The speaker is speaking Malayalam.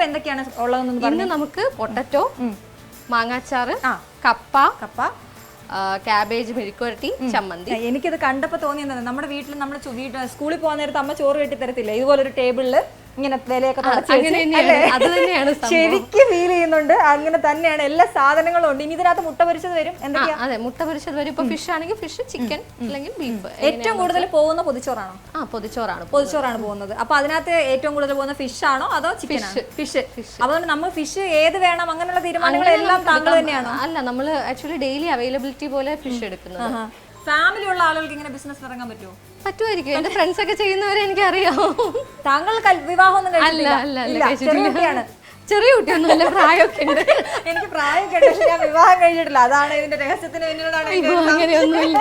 എന്തൊക്കെയാണ് ഉള്ളതെന്ന് പറഞ്ഞു. ഇന്ന് നമുക്ക് പൊട്ടറ്റോ, മാങ്ങാച്ചാറ്, കപ്പ, ക്യാബേജ് മെഴുക്കുവരട്ടി, ചമ്മന്തി. എനിക്കിത് കണ്ടപ്പോൾ തോന്നിയത് നമ്മുടെ വീട്ടിൽ നമ്മൾ സ്കൂളിൽ പോകുന്ന നേരത്ത് അമ്മ ചോറ് കെട്ടി തരത്തില്ല, ഇതുപോലൊരു ടേബിളില് ഇങ്ങനെ വിലയൊക്കെ ശരിക്കും ഫീൽ ചെയ്യുന്നുണ്ട്. അങ്ങനെ തന്നെയാണ്, എല്ലാ സാധനങ്ങളും ഉണ്ട്. ഇനി ഇതിനകത്ത് മുട്ട പൊരിച്ചത് വരും. എന്തൊക്കെയാ? അതെ, മുട്ട പൊരിച്ചത് വരും. ഇപ്പൊ ഫിഷ് ആണെങ്കിൽ ഫിഷ്, ചിക്കൻ അല്ലെങ്കിൽ ബീഫ്. ഏറ്റവും കൂടുതൽ പോകുന്ന പൊതിച്ചോറാണോ? പൊതിച്ചോറാണ് പോകുന്നത്. അപ്പൊ അതിനകത്ത് ഏറ്റവും കൂടുതൽ പോകുന്ന ഫിഷ് ആണോ അതോ ചിക്കൻ? ഫിഷ്. അതുകൊണ്ട് നമ്മൾ ഫിഷ് ഏത് വേണം അങ്ങനെയുള്ള തീരുമാനങ്ങളെല്ലാം താങ്കൾ തന്നെയാണോ? അല്ല, നമ്മൾ ആക്ച്വലി ഡെയിലി അവൈലബിലിറ്റി പോലെ ഫിഷ് എടുക്കുന്നത്. ഫാമിലി ഉള്ള ആളുകൾക്ക് ഇങ്ങനെ ബിസിനസ് തുടങ്ങാൻ പറ്റുമോ? പറ്റുമായിരിക്കും. എന്റെ ഫ്രണ്ട്സ് ഒക്കെ ചെയ്യുന്നവരെ എനിക്കറിയാം. താങ്കൾ വിവാഹം ഒന്നും കഴിച്ചിട്ടില്ല. ചെറിയ കുട്ടിയൊന്നുമല്ല, പ്രായമൊക്കെ ഉണ്ട്. എനിക്ക് പ്രായമൊക്കെ ഉണ്ട്, പക്ഷെ ഞാൻ വിവാഹം കഴിച്ചിട്ടില്ല. അതാണ് ഇതിന്റെ രഹസ്യത്തിന് പിന്നിലാണ്. അങ്ങനെയൊന്നുമില്ല.